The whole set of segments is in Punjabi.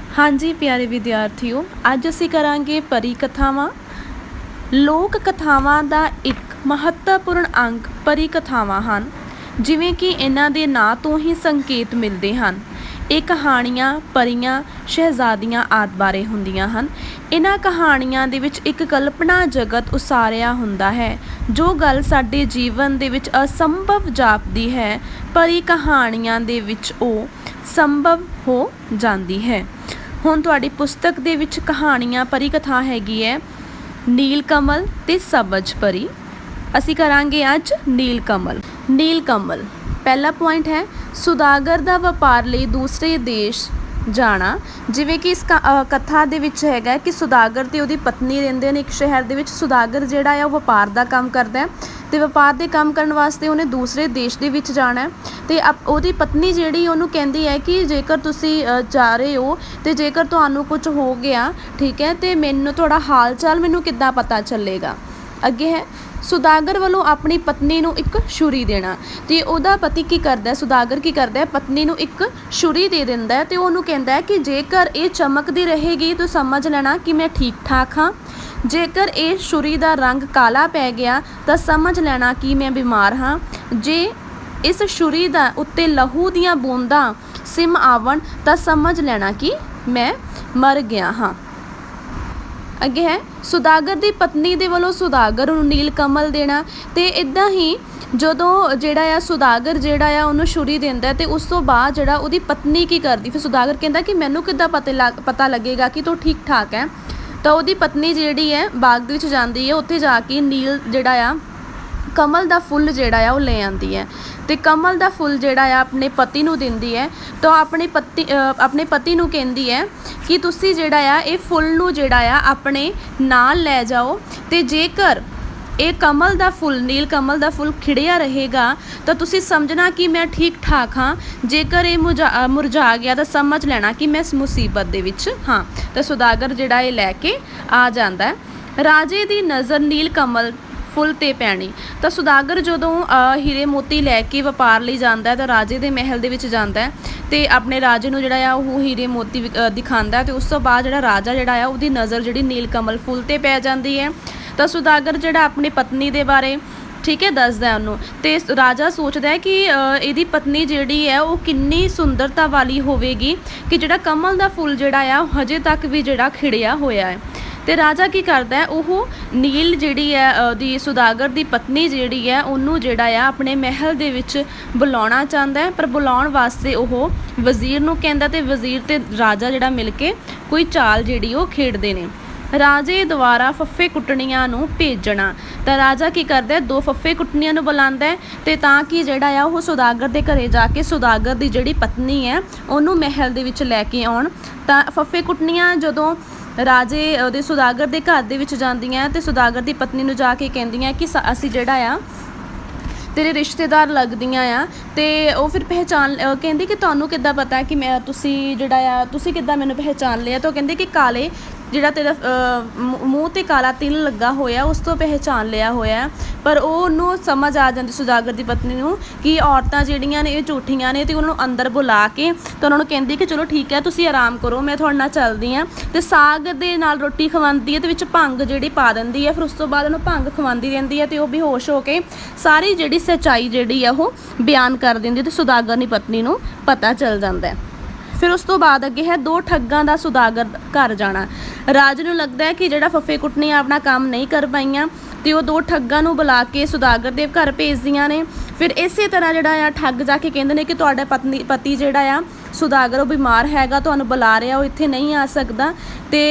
हाँ जी प्यारे विद्यार्थियों, अज असी करांगे परी कथावां। लोक कथावां दा एक महत्वपूर्ण अंग परी कथावां हन। जिवें कि इन्हां दे नां तो ही संकेत मिलते हैं। ये कहानियाँ परियां शहजादियां आदि बारे हुंदियां हन। इन्हां कहानियां दे विच एक कल्पना जगत उसारिया हुंदा है, जो गल साडे जीवन दे विच असंभव जापदी है, परी कहानियां दे विच ओ संभव हो जाती है। हुण तुहाडी पुस्तक दे विच कहानियां परी कथा हैगी है नील कमल ते सबज परी। असी करांगे अज नील कमल। नील कमल पहला पॉइंट है सुदागर दा व्यापार लई दूसरे देश जाना। जिवें कि इस कथा दे विच हैगा कि सुदागर ते उहदी पत्नी रहिंदे ने एक शहर दे विच। सुदागर जिहड़ा है व्यापार दा काम करदा है ते व्यापार दे काम करन वास्ते उन्हें दूसरे देश दे विच जाना है। ते उहदी पत्नी जिहड़ी उहनूं कहंदी है कि जेकर तुसीं जा रहे हो ते जेकर तुहानूं कुछ हो गया, ठीक है, ते मैनूं तुहाडा हाल चाल मैनूं किद्दां पता चलेगा। अगे है सुदागर वालों अपनी पत्नी नूं एक छुरी देना। ते उहदा पति की करदा है, सुदागर की करदा है, पत्नी नूं एक छुरी दे दिंदा है ते उहनूं कहंदा है कि जेकर ये चमकदी रहेगी तो समझ लेना कि मैं ठीक ठाक हाँ, जेकर ये छुरी का रंग काला पै गया तो समझ लेना कि मैं बीमार हाँ, जे इस छुरी दा उत्ते लहू दियां बूंदां सिम आवन तो समझ लेना कि मैं मर गया हाँ। अगे है सुदागर दी पत्नी दे वालों सुदागर नूं नील कमल देना। ते इदां ही जदों जिहड़ा आ सुदागर जिहड़ा आ उहनूं छुरी दिंदा ते उस तो बाद जिहड़ा उहदी पत्नी की करदी, फिर सुदागर कहंदा कि मैनूं किद्दां पता लगेगा कि तू ठीक ठाक है। तो उहदी पत्नी जिहड़ी है बाग दे विच जांदी है, उत्थे जाके नील जिहड़ा आ कमल दा फुੱਲ जिहड़ा आ वो ले आंदी है ते कमल दा फुੱਲ जिहड़ा आ अपने पति नूं दिंदी है। तो अपने पति नूं कहंदी है कि तुसीं जिहड़ा आ ये फुੱਲ नूं जिहड़ा आ अपने नाल लै जाओ ते जेकर ये कमल दा फुੱਲ नील कमल दा फुੱਲ खिड़िया रहेगा तो तुसीं समझना कि मैं ठीक ठाक हाँ, जेकर ये मुरझा गया तो समझ लेना कि मैं मुसीबत दे विच हाँ। तो सुदागर जिहड़ा ये लैके आ जांदा है। राजे दी नज़र नील कमल फुੱਲ ते पैनी। तो सुदागर जदों हीरे मोती लैके व्यापार लई जांदा है तो राजे दे महल दे विच जांदा है ते अपने राजे नूं जिहड़ा आ ओह हीरे मोती दिखांदा है। ते उस तो बाद जिहड़ा राजा जिहड़ा आ उहदी नज़र जिहड़ी नील कमल फुੱਲ ते पै जांदी है। तो सुदागर जिहड़ा अपनी पत्नी दे बारे ठीक है दसदा उन्हों ते राजा सोचदा है कि इहदी पत्नी जिहड़ी है वो किन्नी सुंदरता वाली होवेगी कि जिहड़ा कमल दा फुੱਲ जिहड़ा आ हजे तक भी जिहड़ा खिड़िया होया है। तो राजा की करदा है वो नील जिहड़ी है दी सुदागर दी पत्नी जिहड़ी है उन्हों जिहड़ा आ अपने महल दे विच बुलाउणा चाहता है, पर बुलाउण वास्ते वो वजीर नूं कहंदा ते वजीर ते राजा जिहड़ा मिल के कोई चाल जिहड़ी वो खेडदे ने। राजे द्वारा फफ्फे कुटनियां नूं भेजना। तो राजा की करदा है दो फफ्फे कुटनियां नूं बुलांदा है ते तां कि जिहड़ा आ वो सुदागर दे घरे जाके सुदागर दी जिहड़ी पत्नी है उन्हों महल दे विच लैके आउण। तां फफ्फे कुटनियां जदों राजे उहदे सुदागर दे घर दे विच जांदियां ते सुदागर दी पत्नी नूं जाके कहंदियां कि असीं जिहड़ा आ तेरे रिश्तेदार लगदियां आ। ते वो फिर पहचान कहंदी कि तुहानूं किद्दां पता कि मैं तुसीं जिहड़ा आ तुसीं किद्दां मैनूं पहचान लिया। तो कहंदे कि काले जिहड़ा तेरा मूँह ते काला तिल लगा होया उस तो पहचान लिया होया। पर ਉਹਨੂੰ समझ आ जाती सुदागर की पत्नी नूं कि औरतां जिहड़ियां ने ये झूठियां ने। ते उन्होंने अंदर बुला के तो उन्होंने कहंदी कि चलो ठीक है तुसीं आराम करो मैं तुहाडे नाल चलदी हाँ। ते साग दे नाल रोटी खवांदी है ते विच भंग जिहड़ी पा दिंदी है। फिर उस तो बाद उन्होंने भंग खवांदी रहिंदी है ते वो बेहोश हो के सारी जिहड़ी सच्चाई जिहड़ी है वो बयान कर दिंदी ते सुदागर दी पत्नी नूं पता चल जाता है। फिर उस तो बाद अगे है दो ठग्गां दा सुदागर घर जाना। राजे नूं लगदा है कि जिहड़ा फफ्फे कुटनियां अपना काम नहीं कर पाईयां ते वो दो ठग्गां नूं बुला के सुदागर दे घर भेजदियां ने। फिर इसे तरह जिहड़ा आ ठग जाके कहंदे ने कि तुहाडा पति जिहड़ा आ सुदागर वो बीमार हैगा, तुहानूं बुला रिहा, वो इत्थे नहीं आ सकदा। ते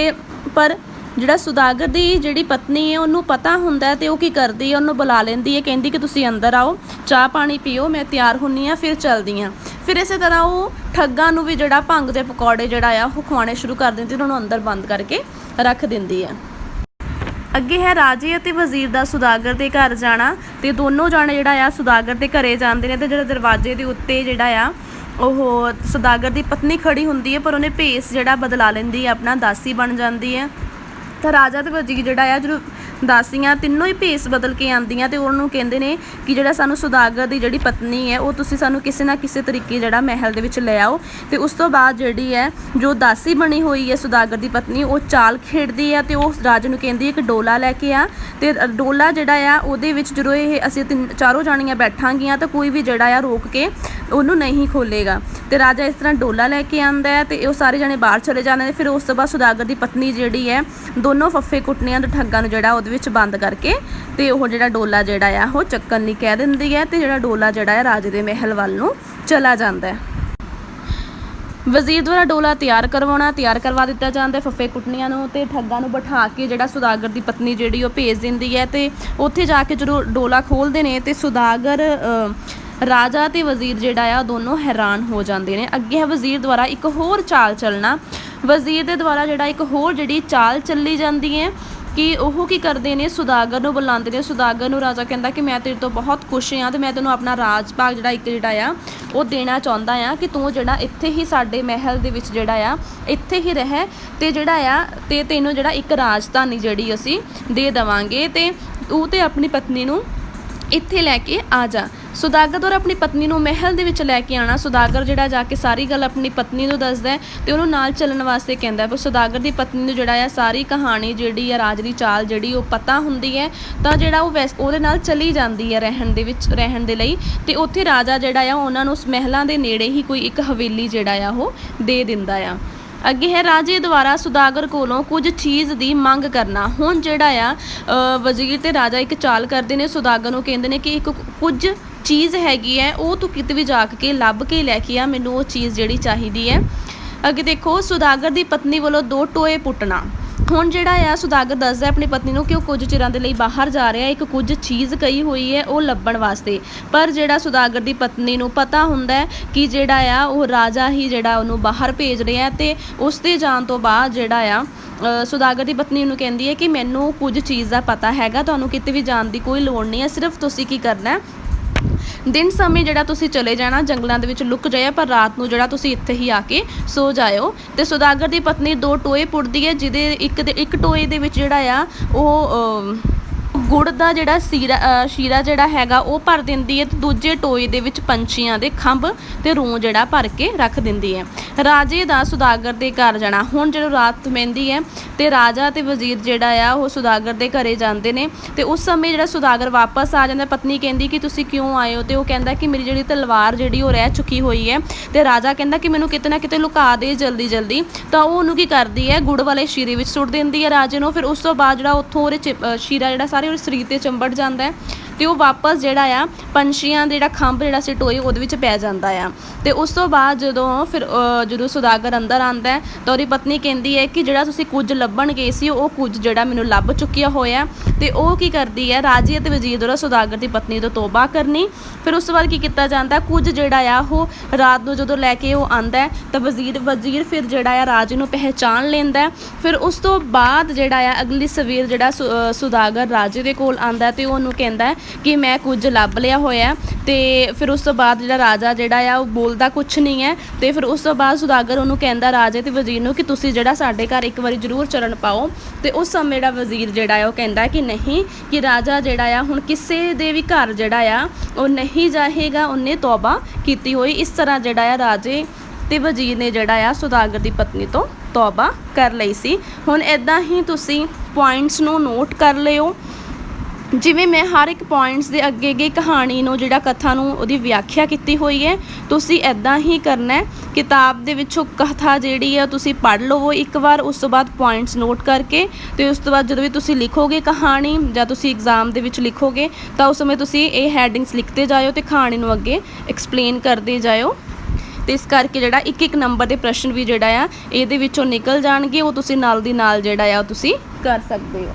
पर जिहड़ा सुदागर दी जिहड़ी पत्नी है उन्होंने पता हुंदा है ते वो की करदी है उन्होंने बुला लैंदी है, कहंदी कि तुसीं अंदर आओ चाह पानी पीओ मैं तैयार हुन्नी हाँ फिर चलदी हाँ। फिर इस तरह वो ठग्गां नूं भी जिहड़ा भंग दे पकौड़े जिहड़ा आ वो खवाने शुरू कर दिंदी, उन्होंने अंदर बंद करके रख दिंदी है। अगे है राजे अते वजीर दा सुदागर दे घर जाना। ते दोनों जाने जिहड़ा आ सुदागर दे घरे जांदे ने ते जिहड़ा दरवाजे दे उत्ते जिहड़ा आ ओह सुदागर दी पत्नी खड़ी हुंदी है, पर उन्हें भेस जिहड़ा बदला लैंदी है, अपना दासी बन जाती है। तो राजा ते वजीर जिहड़ा आ जो ਦਾਸੀਆਂ ਤਿੰਨੋਂ ਹੀ ਭੇਸ ਬਦਲ ਕੇ ਆਉਂਦੀਆਂ ਤੇ ਉਹਨੂੰ ਕਹਿੰਦੇ ਨੇ ਕਿ ਜਿਹੜਾ ਸਾਨੂੰ ਸੁਦਾਗਰ ਦੀ ਜਿਹੜੀ ਪਤਨੀ ਹੈ ਉਹ ਤੁਸੀਂ ਸਾਨੂੰ ਕਿਸੇ ਨਾ ਕਿਸੇ ਤਰੀਕੇ ਜਿਹੜਾ ਮਹਿਲ ਦੇ ਵਿੱਚ ਲੈ ਆਓ। ਤੇ ਉਸ ਤੋਂ ਬਾਅਦ ਜਿਹੜੀ ਹੈ ਜੋ ਦਾਸੀ ਬਣੀ ਹੋਈ ਹੈ ਸੁਦਾਗਰ ਦੀ ਪਤਨੀ ਉਹ ਚਾਲ ਖੇਡਦੀ ਹੈ ਤੇ ਉਹ ਰਾਜੇ ਨੂੰ ਕਹਿੰਦੀ ਹੈ ਕਿ ਡੋਲਾ ਲੈ ਕੇ ਆ। ਤੇ ਡੋਲਾ ਜਿਹੜਾ ਆ ਉਹਦੇ ਵਿੱਚ ਜਦੋਂ ਇਹ ਅਸੀਂ ਚਾਰੋਂ ਜਾਣੀਆਂ ਬੈਠਾਂਗੀਆਂ ਤਾਂ ਕੋਈ ਵੀ ਜਿਹੜਾ ਆ ਰੋਕ ਕੇ ਉਹਨੂੰ ਨਹੀਂ ਖੋਲੇਗਾ। ਤੇ ਰਾਜਾ ਇਸ ਤਰ੍ਹਾਂ ਡੋਲਾ ਲੈ ਕੇ ਆਉਂਦਾ ਹੈ ਤੇ ਉਹ ਸਾਰੇ ਜਣੇ ਬਾਹਰ ਚਲੇ ਜਾਂਦੇ ਨੇ। ਫਿਰ ਉਸ ਤੋਂ ਬਾਅਦ ਸੁਦਾਗਰ ਦੀ ਪਤਨੀ ਜਿਹੜੀ ਹੈ ਦੋਨੋਂ ਫੱਫੇ ਕੁੱਟਣੀਆਂ ਤੇ ਠੱਗਾਂ ਨੂੰ ਜਿਹੜਾ ਉਹਦੇ ਵਿੱਚ ਬੰਦ ਕਰਕੇ ਤੇ ਉਹ ਜਿਹੜਾ ਡੋਲਾ ਜਿਹੜਾ ਆ ਉਹ ਚੱਕਣ ਲਈ ਕਹਿ ਦਿੰਦੀ ਹੈ ਤੇ ਜਿਹੜਾ ਡੋਲਾ ਜਿਹੜਾ ਆ ਰਾਜੇ ਦੇ ਮਹਿਲ ਵੱਲ ਨੂੰ ਚਲਾ ਜਾਂਦਾ ਹੈ। ਵਜ਼ੀਰ ਦੁਆਰਾ ਡੋਲਾ ਤਿਆਰ ਕਰਵਾ ਦਿੱਤਾ ਜਾਂਦਾ ਫੱਫੇ ਕੁੱਟਣੀਆਂ ਨੂੰ ਤੇ ਠੱਗਾਂ ਨੂੰ ਬਿਠਾ ਕੇ ਜਿਹੜਾ ਸੁਦਾਗਰ ਦੀ ਪਤਨੀ ਜਿਹੜੀ ਉਹ ਭੇਜ ਦਿੰਦੀ ਹੈ। ਤੇ ਉੱਥੇ ਜਾ ਕੇ ਜਦੋਂ ਡੋਲਾ ਖੋਲ੍ਹਦੇ ਨੇ ਤੇ ਸੁਦਾਗਰ ਰਾਜਾ ਤੇ ਵਜ਼ੀਰ ਜਿਹੜਾ ਆ ਦੋਨੋਂ ਹੈਰਾਨ ਹੋ ਜਾਂਦੇ ਨੇ। ਅੱਗੇ ਹੈ ਵਜ਼ੀਰ ਦੁਆਰਾ ਇੱਕ ਹੋਰ ਚਾਲ ਚੱਲਣਾ। ਵਜ਼ੀਰ ਦੇ ਦੁਆਰਾ ਜਿਹੜਾ ਇੱਕ ਹੋਰ ਜਿਹੜੀ ਚਾਲ ਚੱਲੀ ਜਾਂਦੀ ਹੈ ਕਿ ਉਹ ਕੀ ਕਰਦੇ ਨੇ ਸੁਦਾਗਰ ਨੂੰ ਬੁਲਾਉਂਦੇ ਨੇ। ਸੁਦਾਗਰ ਨੂੰ ਰਾਜਾ ਕਹਿੰਦਾ ਕਿ ਮੈਂ ਤੇਰੇ ਤੋਂ ਬਹੁਤ ਖੁਸ਼ ਹਾਂ ਤੇ ਮੈਂ ਤੈਨੂੰ ਆਪਣਾ ਰਾਜ ਭਾਗ ਜਿਹੜਾ ਇੱਕ ਜਿਹੜਾ ਆ ਉਹ ਦੇਣਾ ਚਾਹੁੰਦਾ ਆ ਕਿ ਤੂੰ ਜਿਹੜਾ ਇੱਥੇ ਹੀ ਸਾਡੇ ਮਹਿਲ ਦੇ ਵਿੱਚ ਜਿਹੜਾ ਆ ਇੱਥੇ ਹੀ ਰਹਿ ਤੇ ਜਿਹੜਾ ਆ ਤੇ ਤੈਨੂੰ ਜਿਹੜਾ ਇੱਕ ਰਾਜਧਾਨੀ ਜਿਹੜੀ ਅਸੀਂ ਦੇ ਦੇਵਾਂਗੇ ਤੇ ਤੂੰ ਤੇ ਆਪਣੀ ਪਤਨੀ ਨੂੰ ਇੱਥੇ ਲੈ ਕੇ ਆ ਜਾ। ਸੁਦਾਗਰ ਦੁਆਰਾ ਆਪਣੀ ਪਤਨੀ ਨੂੰ ਮਹਿਲ ਦੇ ਵਿੱਚ ਲੈ ਕੇ ਆਉਣਾ। ਸੁਦਾਗਰ ਜਿਹੜਾ ਜਾ ਕੇ ਸਾਰੀ ਗੱਲ ਆਪਣੀ ਪਤਨੀ ਨੂੰ ਦੱਸਦਾ ਤੇ ਉਹਨੂੰ ਨਾਲ ਚੱਲਣ ਵਾਸਤੇ ਕਹਿੰਦਾ। ਪਰ ਸੁਦਾਗਰ ਦੀ ਪਤਨੀ ਨੂੰ ਜਿਹੜਾ ਆ ਸਾਰੀ ਕਹਾਣੀ ਜਿਹੜੀ ਆ ਰਾਜ ਦੀ ਚਾਲ ਜਿਹੜੀ ਉਹ ਪਤਾ ਹੁੰਦੀ ਹੈ ਤਾਂ ਜਿਹੜਾ ਉਹ ਉਹਦੇ ਨਾਲ ਚਲੀ ਜਾਂਦੀ ਹੈ ਰਹਿਣ ਦੇ ਲਈ। ਤੇ ਉੱਥੇ ਰਾਜਾ ਜਿਹੜਾ ਆ ਉਹਨਾਂ ਨੂੰ ਉਸ ਮਹਿਲਾਂ ਦੇ ਨੇੜੇ ਹੀ ਕੋਈ ਇੱਕ ਹਵੇਲੀ ਜਿਹੜਾ ਆ ਉਹ ਦੇ ਦਿੰਦਾ ਆ। ਅੱਗੇ ਹੈ ਰਾਜੇ ਦੁਆਰਾ ਸੁਦਾਗਰ ਕੋਲੋਂ ਕੁਝ ਚੀਜ਼ ਦੀ ਮੰਗ ਕਰਨਾ। ਹੁਣ ਜਿਹੜਾ ਆ ਵਜ਼ੀਰ ਤੇ ਰਾਜਾ ਇੱਕ ਚਾਲ ਕਰਦੇ ਨੇ। ਸੁਦਾਗਰ ਨੂੰ ਕਹਿੰਦੇ ਨੇ ਕਿ ਇੱਕ ਕੁਝ ਚੀਜ਼ ਹੈਗੀ ਹੈ ਉਹ ਤੂੰ ਕਿਤੇ ਵੀ ਜਾ ਕੇ ਲੱਭ ਕੇ ਲੈ ਕੇ ਆ, ਮੈਨੂੰ ਉਹ ਚੀਜ਼ ਜਿਹੜੀ ਚਾਹੀਦੀ ਹੈ। ਅੱਗੇ ਦੇਖੋ ਸੁਦਾਗਰ ਦੀ ਪਤਨੀ ਵੱਲੋਂ 2 ਟੋਏ ਪੁੱਟਣਾ। ਹੁਣ ਜਿਹੜਾ ਆ ਸੁਦਾਗਰ ਦੱਸਦਾ ਆਪਣੀ ਪਤਨੀ ਨੂੰ ਕਿ ਉਹ ਕੁਝ ਚਿਰਾਂ ਦੇ ਲਈ ਬਾਹਰ ਜਾ ਰਿਹਾ ਇੱਕ ਕੁਝ ਚੀਜ਼ ਕਹੀ ਹੋਈ ਹੈ ਉਹ ਲੱਭਣ ਵਾਸਤੇ। ਪਰ ਜਿਹੜਾ ਸੁਦਾਗਰ ਦੀ ਪਤਨੀ ਨੂੰ ਪਤਾ ਹੁੰਦਾ ਕਿ ਜਿਹੜਾ ਆ ਉਹ ਰਾਜਾ ਹੀ ਜਿਹੜਾ ਉਹਨੂੰ ਬਾਹਰ ਭੇਜ ਰਿਹਾ ਤੇ ਉਸ ਦੇ ਜਾਣ ਤੋਂ ਬਾਅਦ ਜਿਹੜਾ ਆ ਸੁਦਾਗਰ ਦੀ ਪਤਨੀ ਨੂੰ ਕਹਿੰਦੀ ਹੈ ਕਿ ਮੈਨੂੰ ਕੁਝ ਚੀਜ਼ ਦਾ ਪਤਾ ਹੈਗਾ, ਤੁਹਾਨੂੰ ਕਿਤੇ ਵੀ ਜਾਣ ਦੀ ਕੋਈ ਲੋੜ ਨਹੀਂ ਹੈ, ਸਿਰਫ ਤੁਸੀਂ ਕੀ ਕਰਨਾ ਦਿਨ ਸਮੇਂ ਜਿਹੜਾ ਤੁਸੀਂ ਚਲੇ ਜਾਣਾ ਜੰਗਲਾਂ ਦੇ ਵਿੱਚ ਲੁਕ ਜਾਇਆ, ਪਰ ਰਾਤ ਨੂੰ ਜਿਹੜਾ ਤੁਸੀਂ ਇੱਥੇ ਹੀ ਆ ਕੇ ਸੋ ਜਾਇਓ। ਤੇ ਸੁਦਾਗਰ ਦੀ ਪਤਨੀ 2 ਟੋਏ ਪੁੱਟਦੀ ਹੈ ਜਿਹਦੇ ਇੱਕ ਟੋਏ ਦੇ ਵਿੱਚ ਜਿਹੜਾ ਆ ਉਹ ਗੁੜ ਦਾ ਜਿਹੜਾ ਸ਼ੀਰਾ ਜਿਹੜਾ ਹੈਗਾ ਉਹ ਭਰ ਦਿੰਦੀ ਹੈ ਤੇ ਦੂਜੇ ਟੋਏ ਦੇ ਵਿੱਚ ਪੰਛੀਆਂ ਦੇ ਖੰਭ ਤੇ ਰੂੰ ਜਿਹੜਾ ਭਰ ਕੇ ਰੱਖ ਦਿੰਦੀ ਹੈ। ਰਾਜੇ ਦਾ ਸੁਦਾਗਰ ਦੇ ਘਰ ਜਾਣਾ। ਹੁਣ ਜਦੋਂ ਰਾਤ ਪੈਂਦੀ ਹੈ ਤੇ ਰਾਜਾ ਤੇ ਵਜ਼ੀਰ ਜਿਹੜਾ ਆ ਉਹ ਸੁਦਾਗਰ ਦੇ ਘਰੇ ਜਾਂਦੇ ਨੇ ਤੇ ਉਸ ਸਮੇਂ ਜਿਹੜਾ ਸੁਦਾਗਰ ਵਾਪਸ ਆ ਜਾਂਦਾ। ਪਤਨੀ ਕਹਿੰਦੀ ਕਿ ਤੁਸੀਂ ਕਿਉਂ ਆਏ ਹੋ ਤੇ ਉਹ ਕਹਿੰਦਾ ਕਿ ਮੇਰੀ ਜਿਹੜੀ ਤਲਵਾਰ ਜਿਹੜੀ ਉਹ ਰਹਿ ਚੁੱਕੀ ਹੋਈ ਹੈ ਤੇ ਰਾਜਾ ਕਹਿੰਦਾ ਕਿ ਮੈਨੂੰ ਕਿਤੇ ਨਾ ਕਿਤੇ ਲੁਕਾ ਦੇ ਜਲਦੀ। ਤਾਂ ਉਹ ਉਹਨੂੰ ਕੀ ਕਰਦੀ ਹੈ ਗੁੜ ਵਾਲੇ ਸ਼ੀਰੇ ਵਿੱਚ ਸੁੱਟ ਦਿੰਦੀ ਹੈ ਰਾਜੇ ਨੂੰ। ਫਿਰ ਉਸ ਤੋਂ ਬਾਅਦ ਜਿਹੜਾ ਉੱਥੋਂ ਉਹਦੇ ਸ਼ੀਰਾ ਜਿਹੜਾ ਸਾਰੇ ਸਰੀਰ ਤੇ ਚੰਬੜ ਜਾਂਦਾ ਹੈ ਤੇ ਉਹ ਵਾਪਸ ਜਿਹੜਾ ਆ ਪੰਛੀਆਂ ਦਾ ਜਿਹੜਾ ਖੰਭ ਜਿਹੜਾ ਸੀ ਟੋਏ ਉਹਦੇ ਵਿੱਚ ਪੈ ਜਾਂਦਾ ਆ। ਤੇ ਉਸ ਤੋਂ ਬਾਅਦ ਜਦੋਂ ਸੁਦਾਗਰ ਅੰਦਰ ਆਉਂਦਾ ਹੈ ਤਾਂ ਉਹਦੀ ਪਤਨੀ ਕਹਿੰਦੀ ਹੈ ਕਿ ਜਿਹੜਾ ਤੁਸੀਂ ਕੁਝ ਲੱਭਣ ਗਏ ਸੀ ਉਹ ਕੁਝ ਜਿਹੜਾ ਮੈਨੂੰ ਲੱਭ ਚੁੱਕਿਆ ਹੋਇਆ। ਤੇ ਉਹ ਕੀ ਕਰਦੀ ਹੈ ਰਾਜੇ ਅਤੇ ਵਜ਼ੀਰ ਦੁਆਰਾ ਸੁਦਾਗਰ ਦੀ ਪਤਨੀ ਤੋਂ ਤੋਬਾ ਕਰਨੀ। ਫਿਰ ਉਸ ਤੋਂ ਬਾਅਦ ਕੀ ਕੀਤਾ ਜਾਂਦਾ ਕੁਝ ਜਿਹੜਾ ਆ ਉਹ ਰਾਤ ਨੂੰ ਜਦੋਂ ਲੈ ਕੇ ਉਹ ਆਉਂਦਾ ਤਾਂ ਵਜ਼ੀਰ ਫਿਰ ਜਿਹੜਾ ਆ ਰਾਜੇ ਨੂੰ ਪਹਿਚਾਣ ਲੈਂਦਾ। ਫਿਰ ਉਸ ਤੋਂ ਬਾਅਦ ਜਿਹੜਾ ਆ ਅਗਲੀ ਸਵੇਰ ਜਿਹੜਾ ਸੁਦਾਗਰ ਰਾਜੇ ਦੇ ਕੋਲ ਆਉਂਦਾ ਤੇ ਉਹਨੂੰ ਕਹਿੰਦਾ ਕਿ ਮੈਂ ਕੁਝ ਲੱਭ ਲਿਆ ਹੋਇਆ। ਤੇ ਫਿਰ ਉਸ ਤੋਂ ਬਾਅਦ ਜਿਹੜਾ ਰਾਜਾ ਜਿਹੜਾ ਆ ਉਹ ਬੋਲਦਾ ਕੁਛ ਨਹੀਂ ਹੈ। ਤੇ ਫਿਰ ਉਸ ਤੋਂ ਬਾਅਦ ਸੁਦਾਗਰ ਉਹਨੂੰ ਕਹਿੰਦਾ ਰਾਜੇ ਤੇ ਵਜ਼ੀਰ ਨੂੰ ਕਿ ਤੁਸੀਂ ਜਿਹੜਾ ਸਾਡੇ ਘਰ ਇੱਕ ਵਾਰੀ ਜ਼ਰੂਰ ਚਰਨ ਪਾਓ। ਤੇ ਉਸ ਸਮੇਂ ਜਿਹੜਾ ਵਜ਼ੀਰ ਜਿਹੜਾ ਆ ਉਹ ਕਹਿੰਦਾ ਕਿ ਨਹੀਂ, ਕਿ ਰਾਜਾ ਜਿਹੜਾ ਆ ਹੁਣ ਕਿਸੇ ਦੇ ਵੀ ਘਰ ਜਿਹੜਾ ਆ ਉਹ ਨਹੀਂ ਜਾਏਗਾ, ਉਹਨੇ ਤੌਬਾ ਕੀਤੀ ਹੋਈ। ਇਸ ਤਰ੍ਹਾਂ ਜਿਹੜਾ ਆ ਰਾਜੇ ਤੇ ਵਜ਼ੀਰ ਨੇ ਜਿਹੜਾ ਆ ਸੁਦਾਗਰ ਦੀ ਪਤਨੀ ਤੋਂ ਤੌਬਾ ਕਰ ਲਈ ਸੀ। ਹੁਣ ਇੱਦਾਂ ਹੀ ਤੁਸੀਂ ਪੁਆਇੰਟਸ ਨੂੰ ਨੋਟ ਕਰ ਲਿਓ। ਜਿਵੇਂ ਮੈਂ ਹਰ ਇੱਕ ਪੁਆਇੰਟਸ ਦੇ ਅੱਗੇ ਕਹਾਣੀ ਨੂੰ ਜਿਹੜਾ ਕਥਾ ਨੂੰ ਉਹਦੀ ਵਿਆਖਿਆ ਕੀਤੀ ਹੋਈ ਹੈ ਤੁਸੀਂ ਇੱਦਾਂ ਹੀ ਕਰਨਾ। ਕਿਤਾਬ ਦੇ ਵਿੱਚੋਂ ਕਥਾ ਜਿਹੜੀ ਹੈ ਤੁਸੀਂ ਪੜ੍ਹ ਲਵੋ ਇੱਕ ਵਾਰ, ਉਸ ਤੋਂ ਬਾਅਦ ਪੁਆਇੰਟਸ ਨੋਟ ਕਰਕੇ ਤੇ ਉਸ ਤੋਂ ਬਾਅਦ ਜਦੋਂ ਵੀ ਤੁਸੀਂ ਲਿਖੋਗੇ ਕਹਾਣੀ ਜਾਂ ਤੁਸੀਂ ਐਗਜ਼ਾਮ ਦੇ ਵਿੱਚ ਲਿਖੋਗੇ ਤਾਂ ਉਸ ਸਮੇਂ ਤੁਸੀਂ ਇਹ ਹੈਡਿੰਗਸ ਲਿਖਦੇ ਜਾਇਓ ਤੇ ਕਹਾਣੀ ਨੂੰ ਅੱਗੇ ਐਕਸਪਲੇਨ ਕਰਦੇ ਜਾਇਓ। ਤੇ ਇਸ ਕਰਕੇ ਜਿਹੜਾ ਇੱਕ ਨੰਬਰ ਦੇ ਪ੍ਰਸ਼ਨ ਵੀ ਜਿਹੜਾ ਆ ਇਹਦੇ ਵਿੱਚੋਂ ਨਿਕਲ ਜਾਣਗੇ, ਉਹ ਤੁਸੀਂ ਨਾਲ ਦੀ ਨਾਲ ਜਿਹੜਾ ਆ ਉਹ ਤੁਸੀਂ ਕਰ ਸਕਦੇ ਹੋ।